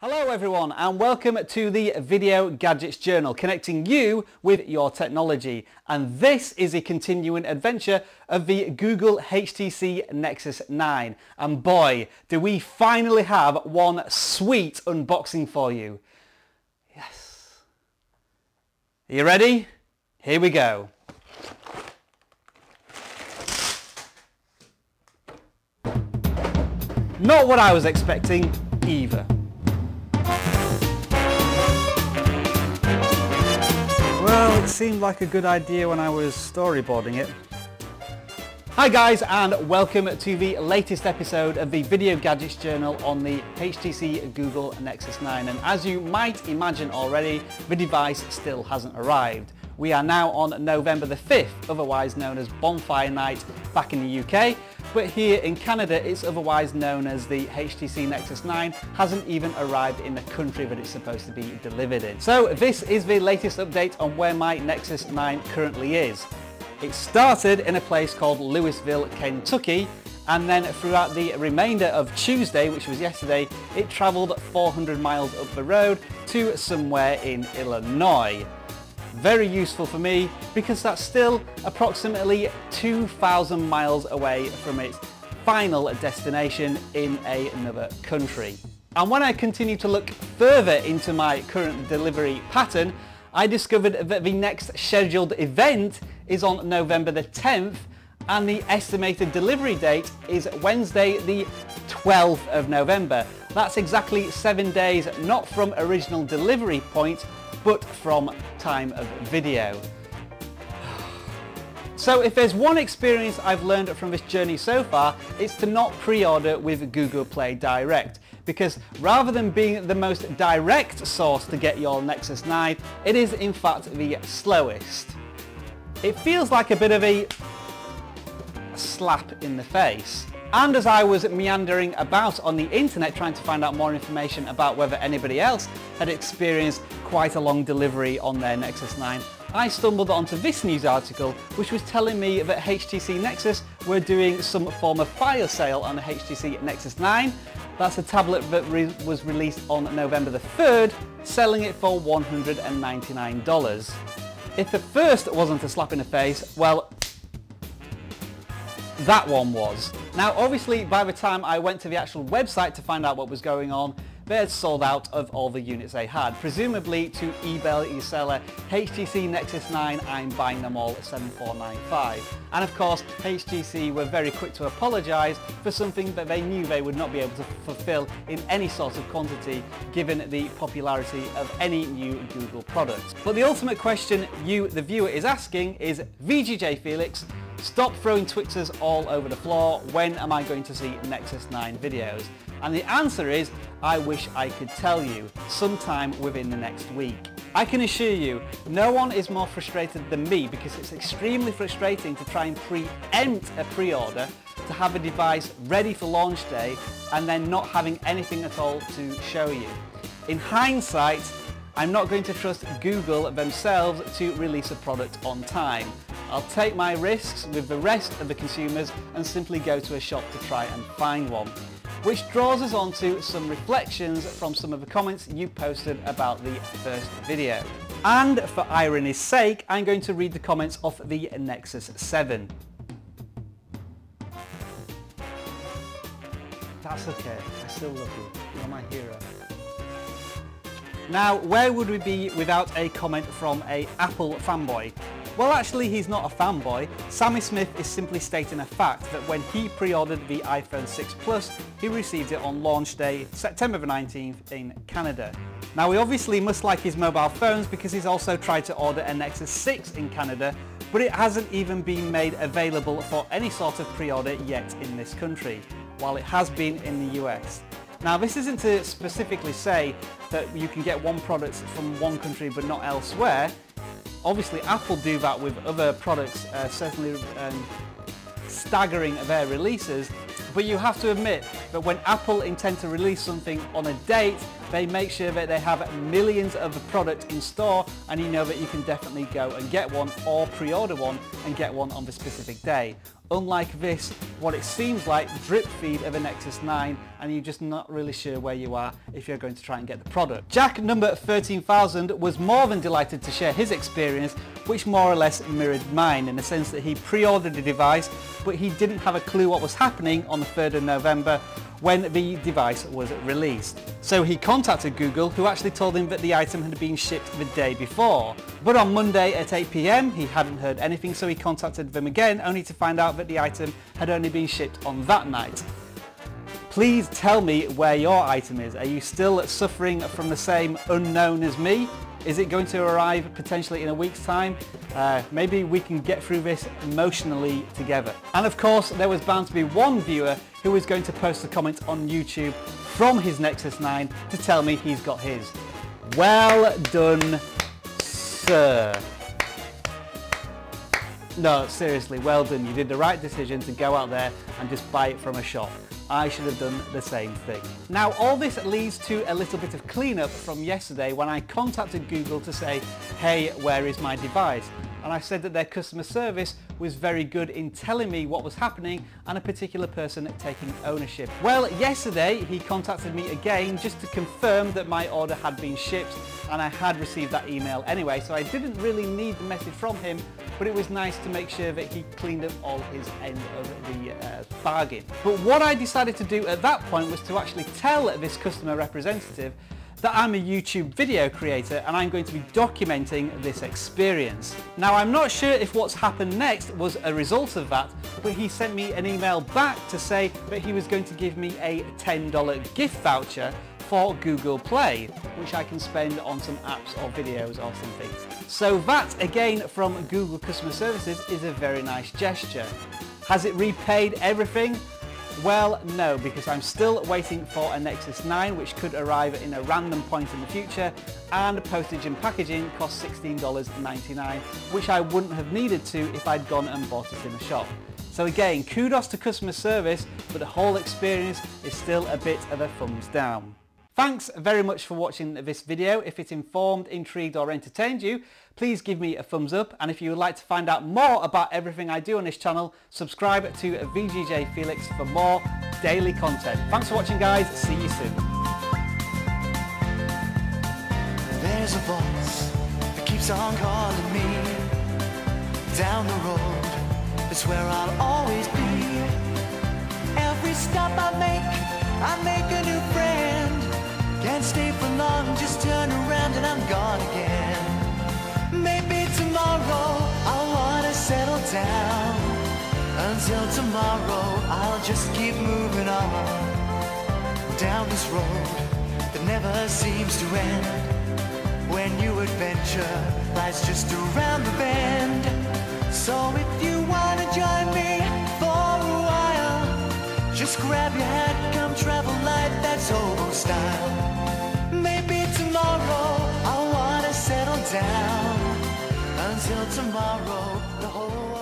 Hello everyone and welcome to the Video Gadgets Journal, connecting you with your technology. And this is a continuing adventure of the Google HTC Nexus 9. And boy, do we finally have one sweet unboxing for you. Yes. Are you ready? Here we go. Not what I was expecting either. Well, it seemed like a good idea when I was storyboarding it. Hi guys and welcome to the latest episode of the Video Gadgets Journal on the HTC Google Nexus 9. And as you might imagine already, the device still hasn't arrived. We are now on November the 5th, otherwise known as Bonfire Night back in the UK. But here in Canada, it's otherwise known as the HTC Nexus 9, hasn't even arrived in the country that it's supposed to be delivered in. So this is the latest update on where my Nexus 9 currently is. It started in a place called Louisville, Kentucky, and then throughout the remainder of Tuesday, which was yesterday, it travelled 400 miles up the road to somewhere in Illinois. Very useful for me because that's still approximately 2,000 miles away from its final destination in another country. And when I continue to look further into my current delivery pattern, I discovered that the next scheduled event is on November the 10th and the estimated delivery date is Wednesday the 12th of November. That's exactly 7 days, not from original delivery point, but from time of video. So if there's one experience I've learned from this journey so far, it's to not pre-order with Google Play Direct. Because rather than being the most direct source to get your Nexus 9, it is in fact the slowest. It feels like a bit of a slap in the face. And as I was meandering about on the internet trying to find out more information about whether anybody else had experienced quite a long delivery on their Nexus 9, I stumbled onto this news article which was telling me that HTC Nexus were doing some form of fire sale on the HTC Nexus 9. That's a tablet that was released on November the 3rd, selling it for $199. If the first wasn't a slap in the face, well, that one was. Now obviously by the time I went to the actual website to find out what was going on, they had sold out of all the units they had, presumably to eBay seller HTC Nexus 9, I'm buying them all at $7,495. And of course HTC were very quick to apologise for something that they knew they would not be able to fulfill in any sort of quantity given the popularity of any new Google products. But the ultimate question you, the viewer, is asking is, VGJFelix, stop throwing Twitters all over the floor, when am I going to see Nexus 9 videos? And the answer is, I wish I could tell you, sometime within the next week. I can assure you, no one is more frustrated than me because it's extremely frustrating to try and preempt a pre-order, to have a device ready for launch day and then not having anything at all to show you. In hindsight, I'm not going to trust Google themselves to release a product on time. I'll take my risks with the rest of the consumers and simply go to a shop to try and find one. Which draws us on to some reflections from some of the comments you posted about the first video. And for irony's sake, I'm going to read the comments of the Nexus 7. That's okay, I still love you, you're my hero. Now, where would we be without a comment from an Apple fanboy? Well, actually, he's not a fanboy. Sammy Smith is simply stating a fact that when he pre-ordered the iPhone 6 Plus, he received it on launch day, September the 19th in Canada. Now, he obviously must like his mobile phones because he's also tried to order a Nexus 6 in Canada, but it hasn't even been made available for any sort of pre-order yet in this country, while it has been in the US. Now, this isn't to specifically say that you can get one product from one country but not elsewhere. Obviously, Apple do that with other products, certainly staggering their releases, but you have to admit that when Apple intend to release something on a date, they make sure that they have millions of the product in store, and you know that you can definitely go and get one or pre-order one and get one on the specific day. unlike this, what it seems like, drip feed of a Nexus 9, and you're just not really sure where you are if you're going to try and get the product. Jack number 13,000 was more than delighted to share his experience, which more or less mirrored mine in the sense that he pre-ordered the device, but he didn't have a clue what was happening on the 3rd of November when the device was released. So he contacted Google, who actually told him that the item had been shipped the day before. But on Monday at 8 PM he hadn't heard anything, so he contacted them again, only to find out that the item had only been shipped on that night. Please tell me where your item is. Are you still suffering from the same unknown as me? Is it going to arrive potentially in a week's time? Maybe we can get through this emotionally together. And of course, there was bound to be one viewer who was going to post a comment on YouTube from his Nexus 9 to tell me he's got his. Well done, sir. No, seriously, well done. You did the right decision to go out there and just buy it from a shop. I should have done the same thing. Now, all this leads to a little bit of cleanup from yesterday when I contacted Google to say, hey, where is my device? And I said that their customer service was very good in telling me what was happening and a particular person taking ownership. Well, yesterday he contacted me again just to confirm that my order had been shipped, and I had received that email anyway, so I didn't really need the message from him, but it was nice to make sure that he cleaned up all his end of the bargain. But what I decided to do at that point was to actually tell this customer representative that I'm a YouTube video creator and I'm going to be documenting this experience. Now, I'm not sure if what's happened next was a result of that, but he sent me an email back to say that he was going to give me a $10 gift voucher for Google Play, which I can spend on some apps or videos or something. So that, again, from Google Customer Services is a very nice gesture. Has it repaid everything? Well, no, because I'm still waiting for a Nexus 9, which could arrive in a random point in the future, and postage and packaging costs $16.99, which I wouldn't have needed to if I'd gone and bought it in a shop. So again, kudos to customer service, but the whole experience is still a bit of a thumbs down. Thanks very much for watching this video. If it informed, intrigued or entertained you, please give me a thumbs up, and if you would like to find out more about everything I do on this channel, subscribe to VGJFelix for more daily content. Thanks for watching, guys. See you soon. There's a voice that keeps on calling me down the road. It's where I'll always be. Every stop I make a new friend. Can't stay for long, just turn around and I'm gone again. Maybe tomorrow I'll wanna settle down. Until tomorrow I'll just keep moving on down this road that never seems to end. When new adventure lies just around the bend. So if you wanna join me for a while, just grab your hat, come travel light, that's old style. Maybe tomorrow I wanna settle down. Until tomorrow, the whole